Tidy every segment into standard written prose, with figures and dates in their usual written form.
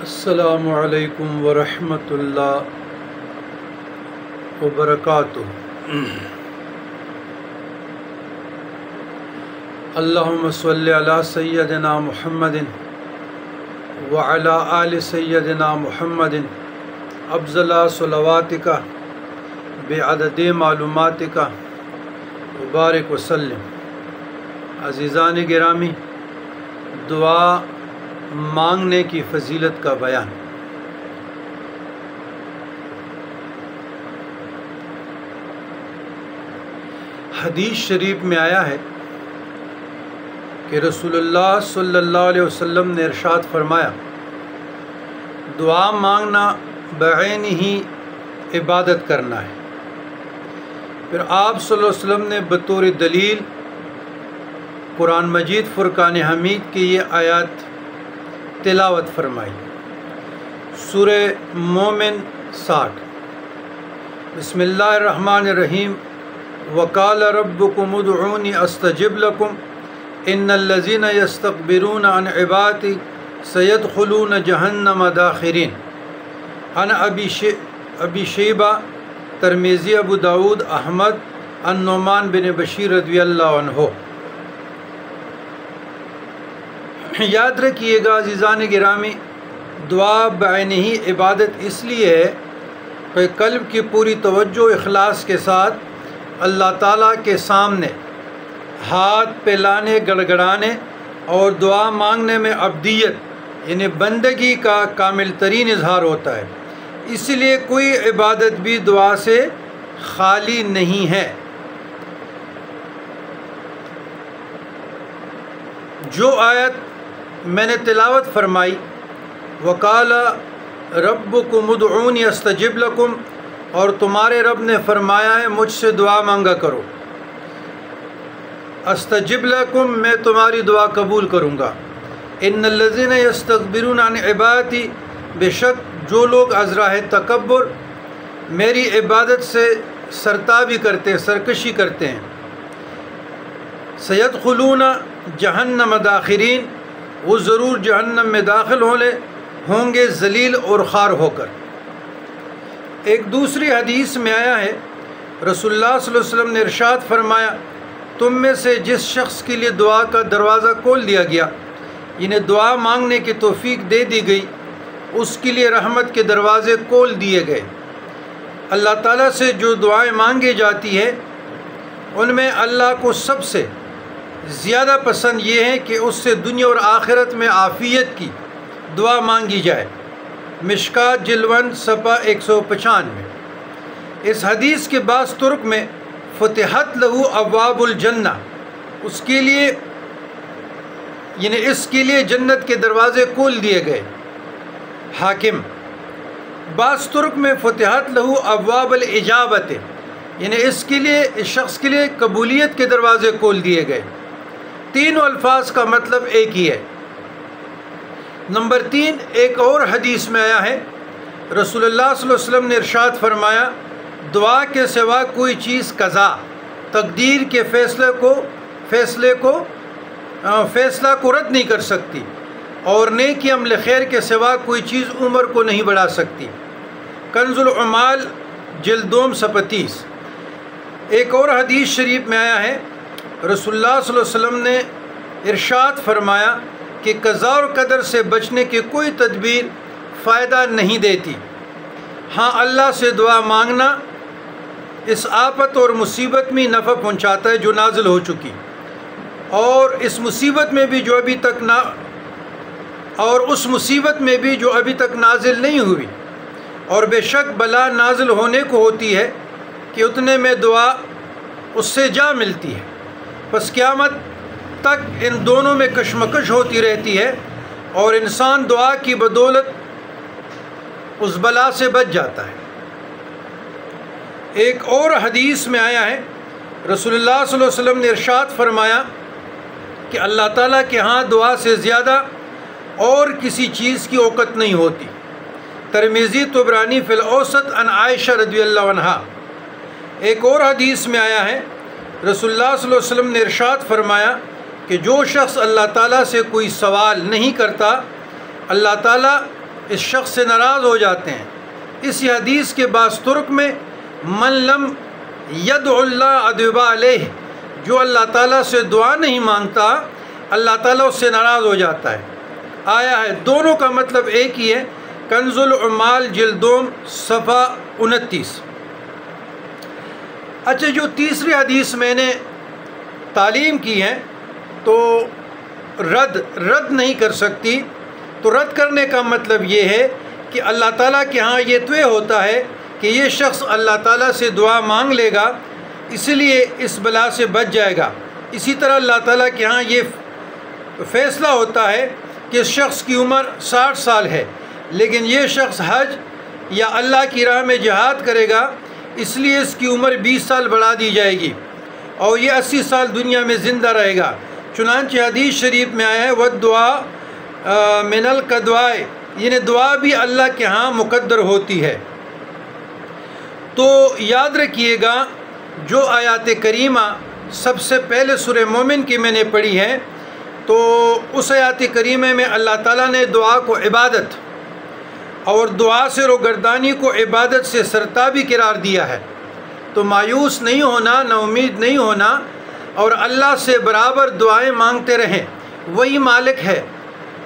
السلام علیکم ورحمۃ اللہ وبرکاتہ۔ اللہم صلی علی سیدنا محمد وعلی آل سیدنا محمد افضل صلواتک بعدد معلوماتک وبارک وسلم۔ عزیزان گرامی، دعا مانگنے کی فضیلت کا بیان۔ حدیث شریف میں آیا ہے کہ رسول اللہ صلی اللہ علیہ وسلم نے ارشاد فرمایا، دعا مانگنا بعین ہی عبادت کرنا ہے۔ پھر آپ صلی اللہ علیہ وسلم نے بطور دلیل قرآن مجید فرقان حمید کی یہ آیات تلاوت فرمائی۔ سورہ مومن 60۔ بسم اللہ الرحمن الرحیم۔ وقال ربکم ادعونی استجب لکم ان الذین یستکبرون عن عبادتی سیدخلون جہنم داخرین۔ عن ابی شیبہ، ترمذی، ابو داود، احمد، عن نعمان بن بشیر رضی اللہ عنہ۔ یاد رکھیے گا عزیزان گرامی، دعا بعین ہی عبادت اس لیے ہے کہ قلب کی پوری توجہ اخلاص کے ساتھ اللہ تعالیٰ کے سامنے ہاتھ پھیلانے، گڑگڑانے اور دعا مانگنے میں عبدیت یعنی بندگی کا کامل ترین اظہار ہوتا ہے۔ اس لیے کوئی عبادت بھی دعا سے خالی نہیں ہے۔ جو آیت میں نے تلاوت فرمائی، وقال ربکم ادعونی استجب لکم، اور تمہارے رب نے فرمایا ہے مجھ سے دعا مانگا کرو، استجب لکم، میں تمہاری دعا قبول کروں گا۔ ان الذین یستکبرون عن عبادتی، بے شک جو لوگ از راہ تکبر میری عبادت سے سرتابی کرتے ہیں، سرکشی کرتے ہیں، سیدخلون جہنم داخرین، وہ ضرور جہنم میں داخل ہوں گے ذلیل اور خوار ہو کر۔ ایک دوسری حدیث میں آیا ہے، رسول اللہ صلی اللہ علیہ وسلم نے ارشاد فرمایا، تم میں سے جس شخص کے لیے دعا کا دروازہ کھول دیا گیا، انہیں دعا مانگنے کی توفیق دے دی گئی، اس کے لیے رحمت کے دروازے کھول دیے گئے۔ اللہ تعالیٰ سے جو دعائیں مانگی جاتی ہے ان میں اللہ کو سب سے زیادہ پسند یہ ہے کہ اس سے دنیا اور آخرت میں عافیت کی دعا مانگی جائے۔ مشکات جلد صفحہ 195۔ اس حدیث کے بعض طرق میں فتحت لہو ابواب الجنہ، اس کے لیے یعنی اس کے لیے جنت کے دروازے کھول دیے گئے۔ حاکم۔ بعض طرق میں فتحت لہو ابواب الاجابت، یعنی اس شخص کے لیے قبولیت کے دروازے کھول دیے گئے۔ تینوں الفاظ کا مطلب ایک ہی ہے۔ نمبر 3، ایک اور حدیث میں آیا ہے، رسول اللہ صلی اللہ علیہ وسلم نے ارشاد فرمایا، دعا کے سوا کوئی چیز قضا تقدیر کے فیصلہ کو رد نہیں کر سکتی، اور نیکی عمل خیر کے سوا کوئی چیز عمر کو نہیں بڑھا سکتی۔ کنز العمال جلد 2 صفحہ 30۔ ایک اور حدیث شریف میں آیا ہے، رسول اللہ صلی اللہ علیہ وسلم نے ارشاد فرمایا کہ قضاء اور قدر سے بچنے کی کوئی تدبیر فائدہ نہیں دیتی، ہاں اللہ سے دعا مانگنا اس آفت اور مصیبت میں نفع پہنچاتا ہے جو نازل ہو چکی، اور اس مصیبت میں بھی جو ابھی تک نازل نہیں ہوئی، اور بے شک بلا نازل ہونے کو ہوتی ہے کہ اتنے میں دعا اس سے جا ملتی ہے، پس قیامت تک ان دونوں میں کشمکش ہوتی رہتی ہے، اور انسان دعا کی بدولت اس بلا سے بچ جاتا ہے۔ ایک اور حدیث میں آیا ہے، رسول اللہ صلی اللہ علیہ وسلم نے ارشاد فرمایا کہ اللہ تعالیٰ کے ہاں دعا سے زیادہ اور کسی چیز کی اوقات نہیں ہوتی۔ ترمذی، طبرانی فی الاوسط، عن عائشہ رضی اللہ عنہا۔ ایک اور حدیث میں آیا ہے، رسول اللہ صلی اللہ علیہ وسلم نے ارشاد فرمایا کہ جو شخص اللہ تعالیٰ سے کوئی سوال نہیں کرتا، اللہ تعالیٰ اس شخص سے ناراض ہو جاتے ہیں۔ اس حدیث کے بعض طرق میں من لم یدع اللہ ادعا علیہ، جو اللہ تعالیٰ سے دعا نہیں مانگتا اللہ تعالیٰ اس سے ناراض ہو جاتا ہے، آیا ہے۔ دونوں کا مطلب ایک ہی ہے۔ کنز العمال جلدوم صفحہ 29۔ اچھا، جو تیسری حدیث میں نے تعلیم کی ہے تو رد نہیں کر سکتی، تو رد کرنے کا مطلب یہ ہے کہ اللہ تعالیٰ کے ہاں یہ طے ہوتا ہے کہ یہ شخص اللہ تعالیٰ سے دعا مانگ لے گا، اس لیے اس بلا سے بچ جائے گا۔ اسی طرح اللہ تعالیٰ کے ہاں یہ فیصلہ ہوتا ہے کہ اس شخص کی عمر 60 سال ہے، لیکن یہ شخص حج یا اللہ کی راہ میں جہاد کرے گا، اس لیے اس کی عمر 20 سال بڑھا دی جائے گی اور یہ 80 سال دنیا میں زندہ رہے گا۔ چنانچہ حدیث شریف میں آیا ہے وَالدُّعَاء مِنَ الْقَضَاءِ، یعنی دعا بھی اللہ کے ہاں مقدر ہوتی ہے۔ تو یاد رکھیے گا، جو آیات کریمہ سب سے پہلے سورہ مومن کی میں نے پڑھی ہے، تو اس آیات کریمہ میں اللہ تعالیٰ نے دعا کو عبادت اور دعا سے روگردانی کو عبادت سے سرتابی قرار دیا ہے۔ تو مایوس نہیں ہونا، نا امید نہیں ہونا، اور اللہ سے برابر دعائیں مانگتے رہیں۔ وہی مالک ہے،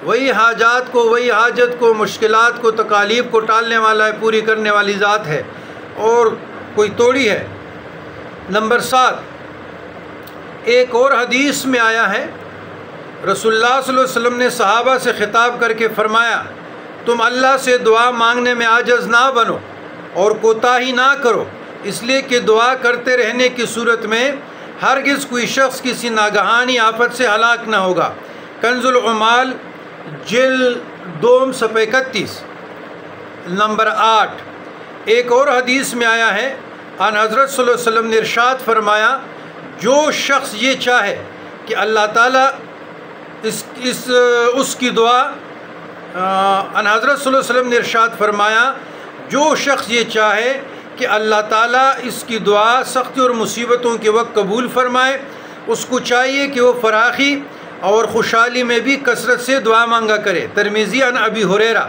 وہی حاجات کو، وہی حاجت کو، مشکلات کو، تکالیف کو ٹالنے والا ہے، پوری کرنے والی ذات ہے، اور کوئی توڑی ہے۔ نمبر 7، ایک اور حدیث میں آیا ہے، رسول اللہ صلی اللہ علیہ وسلم نے صحابہ سے خطاب کر کے فرمایا، تم اللہ سے دعا مانگنے میں عاجز نہ بنو اور کوتاہی نہ کرو، اس لیے کہ دعا کرتے رہنے کی صورت میں ہرگز کوئی شخص کسی ناگہانی آفت سے ہلاک نہ ہوگا۔ کنز العمال جلد 2 صفحہ 31۔ نمبر 8، ایک اور حدیث میں آیا ہے، ان حضرت صلی اللہ علیہ وسلم نے ارشاد فرمایا، جو شخص یہ چاہے کہ اللہ تعالیٰ اس کی دعا، ان حضرت صلی اللہ علیہ وسلم نے ارشاد فرمایا، جو شخص یہ چاہے کہ اللہ تعالیٰ اس کی دعا سختی اور مصیبتوں کے وقت قبول فرمائے، اس کو چاہیے کہ وہ فراخی اور خوشحالی میں بھی کثرت سے دعا مانگا کرے۔ ترمذی عن ابی ہریرہ۔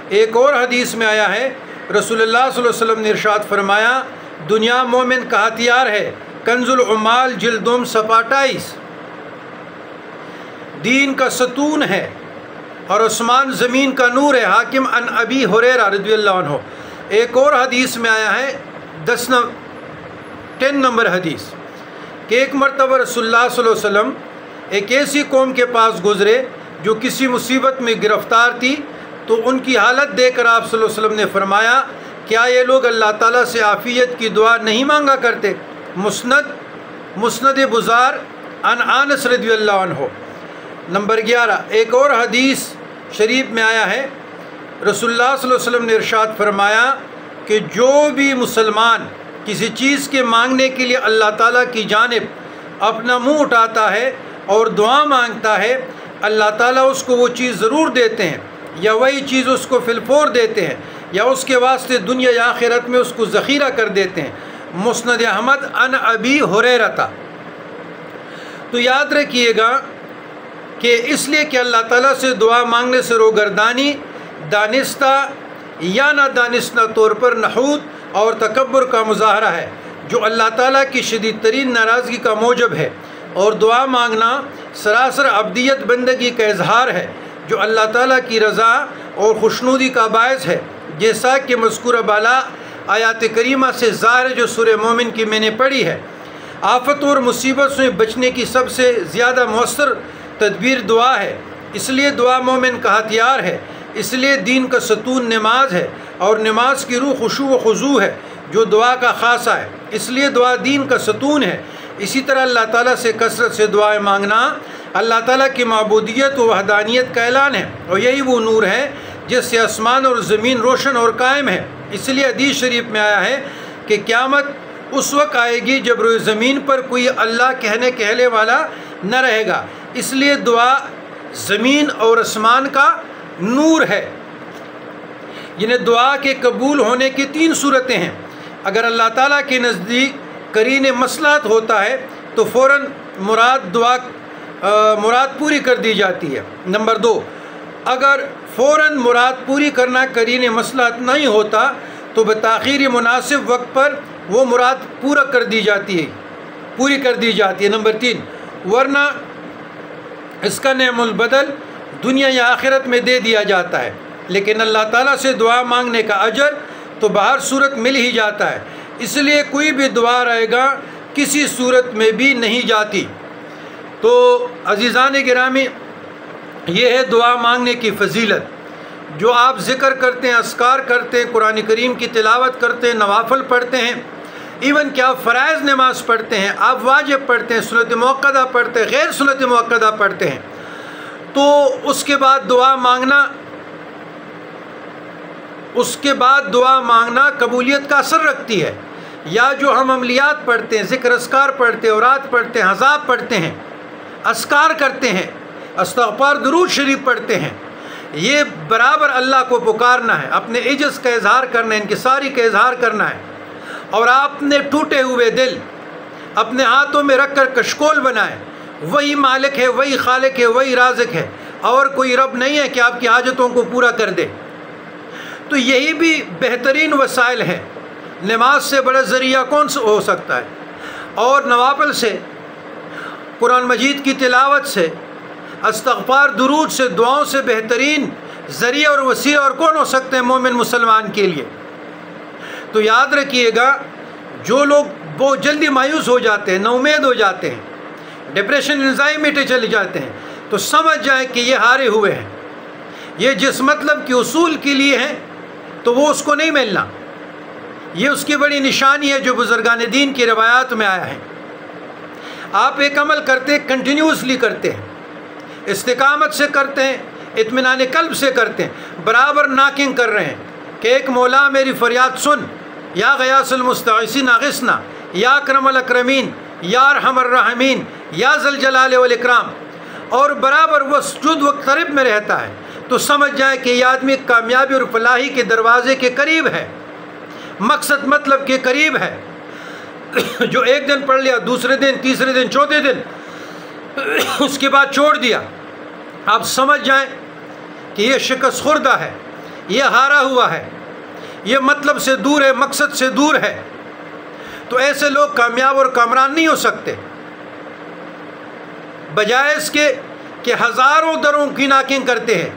ایک اور حدیث میں آیا ہے، رسول اللہ صلی اللہ علیہ وسلم نے ارشاد فرمایا، دنیا مومن کا ہتھیار ہے۔ کنز العمال جلد 2 صفحہ 28۔ دین کا ستون ہے اور آسمان زمین کا نور ہے۔ حاکم عن ابی ہریرہ رضی اللہ عنہ۔ ایک اور حدیث میں آیا ہے 10 نمبر حدیث کہ ایک مرتبہ رسول اللہ صلی اللہ علیہ وسلم ایک ایسی قوم کے پاس گزرے جو کسی مصیبت میں گرفتار تھی، تو ان کی حالت دیکھ کر آپ صلی اللہ علیہ وسلم نے فرمایا، کیا یہ لوگ اللہ تعالیٰ سے عافیت کی دعا نہیں مانگا کرتے؟ مسند بزار عن انس رضی اللہ عنہ۔ نمبر 11، ایک اور حدیث شریف میں آیا ہے، رسول اللہ صلی اللہ علیہ وسلم نے ارشاد فرمایا کہ جو بھی مسلمان کسی چیز کے مانگنے کے لیے اللہ تعالیٰ کی جانب اپنا منہ اٹھاتا ہے اور دعا مانگتا ہے، اللہ تعالیٰ اس کو وہ چیز ضرور دیتے ہیں، یا وہی چیز اس کو فی الفور دیتے ہیں، یا اس کے واسطے دنیا یا آخرت میں اس کو ذخیرہ کر دیتے ہیں۔ مسند احمد عن ابی ہریرہ تھا۔ تو یاد رکھیے گا کہ اس لیے کہ اللہ تعالیٰ سے دعا مانگنے سے روگردانی دانستہ یا نادانستہ طور پر نحوت اور تکبر کا مظاہرہ ہے، جو اللہ تعالیٰ کی شدید ترین ناراضگی کا موجب ہے، اور دعا مانگنا سراسر عبدیت بندگی کا اظہار ہے، جو اللہ تعالیٰ کی رضا اور خوشنودی کا باعث ہے، جیسا کہ مذکورہ بالا آیات کریمہ سے ظاہر جو سورہ مومن کی میں نے پڑھی ہے۔ آفت اور مصیبت سے بچنے کی سب سے زیادہ مؤثر تدبیر دعا ہے، اس لیے دعا مومن کا ہتھیار ہے، اس لیے دین کا ستون نماز ہے، اور نماز کی روح خشوع و خضوع ہے جو دعا کا خاصہ ہے، اس لیے دعا دین کا ستون ہے۔ اسی طرح اللہ تعالیٰ سے کثرت سے دعائیں مانگنا اللہ تعالیٰ کی معبودیت و وحدانیت کا اعلان ہے، اور یہی وہ نور ہے جس سے آسمان اور زمین روشن اور قائم ہے۔ اس لیے حدیث شریف میں آیا ہے کہ قیامت اس وقت آئے گی جب روئے زمین پر کوئی اللہ کہنے والا نہ رہے گا، اس لیے دعا زمین اور آسمان کا نور ہے۔ یعنی دعا کے قبول ہونے کی 3 صورتیں ہیں۔ اگر اللہ تعالیٰ کے نزدیک قرین مصلحت ہوتا ہے تو فوراً مراد پوری کر دی جاتی ہے۔ نمبر 2، اگر فوراً مراد پوری کرنا قرین مصلحت نہیں ہوتا تو بتاخیر مناسب وقت پر وہ مراد پورا کر دی جاتی ہے، پوری کر دی جاتی ہے۔ نمبر 3، ورنہ اس کا نعم البدل دنیا یا آخرت میں دے دیا جاتا ہے، لیکن اللہ تعالیٰ سے دعا مانگنے کا اجر تو بہر صورت مل ہی جاتا ہے، اس لیے کوئی بھی دعا رہے گا کسی صورت میں بھی نہیں جاتی۔ تو عزیزان گرامی، یہ ہے دعا مانگنے کی فضیلت۔ جو آپ ذکر کرتے ہیں، اذکار کرتے ہیں، قرآن کریم کی تلاوت کرتے ہیں، نوافل پڑھتے ہیں، ایون کہ آپ فرائض نماز پڑھتے ہیں، آپ واجب پڑھتے ہیں، سنت موقدہ پڑھتے ہیں، غیر سنت موقدہ پڑھتے ہیں، تو اس کے بعد دعا مانگنا قبولیت کا اثر رکھتی ہے۔ یا جو ہم عملیات پڑھتے ہیں، ذکر اذکار پڑھتے ہیں، اوراد پڑھتے ہیں، حذاب پڑھتے ہیں، اذکار کرتے ہیں، استغفار درود شریف پڑھتے ہیں، یہ برابر اللہ کو پکارنا ہے، اپنے عجز کا اظہار کرنا ہے، انکساری کا اظہار کرنا ہے، اور آپ نے ٹوٹے ہوئے دل اپنے ہاتھوں میں رکھ کر کشکول بنائے، وہی مالک ہے، وہی خالق ہے، وہی رازق ہے، اور کوئی رب نہیں ہے کہ آپ کی حاجتوں کو پورا کر دے۔ تو یہی بھی بہترین وسائل ہیں۔ نماز سے بڑا ذریعہ کون سا ہو سکتا ہے؟ اور نوافل سے، قرآن مجید کی تلاوت سے، استغفار درود سے، دعاؤں سے بہترین ذریعہ اور وسیلہ اور کون ہو سکتے ہیں مومن مسلمان کے لیے؟ تو یاد رکھیے گا، جو لوگ بہت جلدی مایوس ہو جاتے ہیں، ناامید ہو جاتے ہیں، ڈپریشن انزائمی میں چلے جاتے ہیں، تو سمجھ جائیں کہ یہ ہارے ہوئے ہیں۔ یہ جس مطلب کے اصول کے لیے ہیں تو وہ اس کو نہیں ملنا۔ یہ اس کی بڑی نشانی ہے جو بزرگان دین کی روایات میں آیا ہے۔ آپ ایک عمل کرتے ہیں، کنٹینیوسلی کرتے ہیں، استقامت سے کرتے ہیں، اطمینان قلب سے کرتے ہیں، برابر ناکنگ کر رہے ہیں کہ ایک مولا میری فریاد سن، یا غیاث المستغیثین اغثنا، یا اکرم الاکرمین، یا ارحم الراحمین، یا ذی الجلال والاکرام، اور برابر وہ سجود واقترب میں رہتا ہے، تو سمجھ جائیں کہ یہ آدمی کامیابی اور فلاحی کے دروازے کے قریب ہے، مقصد مطلب کے قریب ہے۔ جو ایک دن پڑھ لیا، دوسرے دن، تیسرے دن، چوتھے دن، اس کے بعد چھوڑ دیا، آپ سمجھ جائیں کہ یہ شکست خوردہ ہے، یہ ہارا ہوا ہے، یہ مطلب سے دور ہے، مقصد سے دور ہے۔ تو ایسے لوگ کامیاب اور کامران نہیں ہو سکتے، بجائے اس کے کہ ہزاروں دروں کی ناکنگ کرتے ہیں،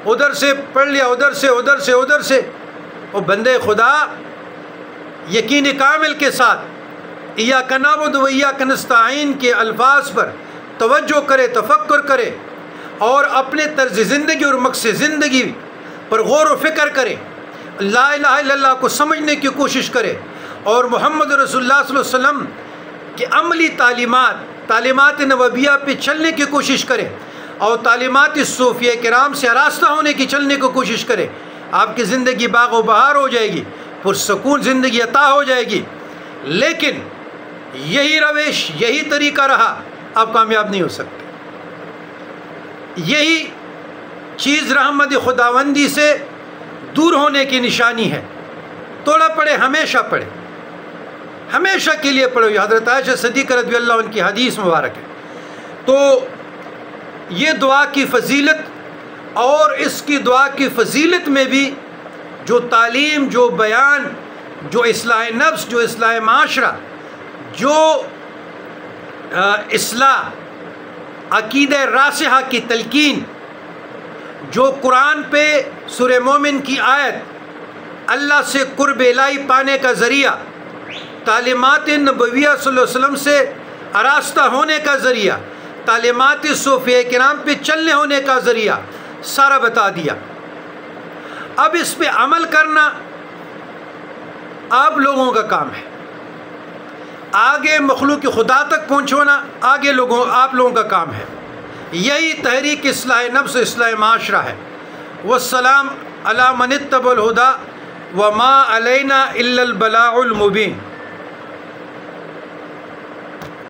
ادھر سے پڑھ لیا، ادھر سے، ادھر سے، ادھر سے۔ اور بندے خدا یقین کامل کے ساتھ ایاک نعبد و ایاک نستعین کے الفاظ پر توجہ کرے، تفکر کرے، اور اپنے طرز زندگی اور مقصد زندگی پر غور و فکر کرے، لا الہ الا اللہ کو سمجھنے کی کوشش کرے، اور محمد رسول اللہ صلی اللہ علیہ وسلم کی عملی تعلیمات نبویہ پہ چلنے کی کوشش کرے، اور تعلیمات صوفیہ کرام سے آراستہ ہونے کی چلنے کی کوشش کرے، آپ کی زندگی باغ و بہار ہو جائے گی، پرسکون زندگی عطا ہو جائے گی۔ لیکن یہی روش، یہی طریقہ رہا، آپ کامیاب نہیں ہو سکتے۔ یہی چیز رحمت خداوندی سے دور ہونے کی نشانی ہے۔ توڑا پڑے، ہمیشہ پڑھے، ہمیشہ کے لیے پڑھو۔ حضرت عائشہ صدیقہ رضی اللہ عنہ کی حدیث مبارک ہے۔ تو یہ دعا کی فضیلت، اور اس کی دعا کی فضیلت میں بھی جو تعلیم، جو بیان، جو اصلاح نفس، جو اصلاح معاشرہ، جو اصلاح عقیدہ راسخہ کی تلقین، جو قرآن پہ سورہ مومن کی آیت اللہ سے قرب الہی پانے کا ذریعہ، تعلیمات نبویہ صلی اللہ علیہ وسلم سے آراستہ ہونے کا ذریعہ، تعلیمات صوفیہ کرام پہ چلنے ہونے کا ذریعہ سارا بتا دیا۔ اب اس پہ عمل کرنا آپ لوگوں کا کام ہے، آگے مخلوق خدا تک پہنچونا آپ لوگوں کا کام ہے۔ یہی تحریک اصلاح نفس، اصلاح معاشرہ ہے۔ والسلام علی من اتبع الہدی وما علینا الا البلاغ المبین۔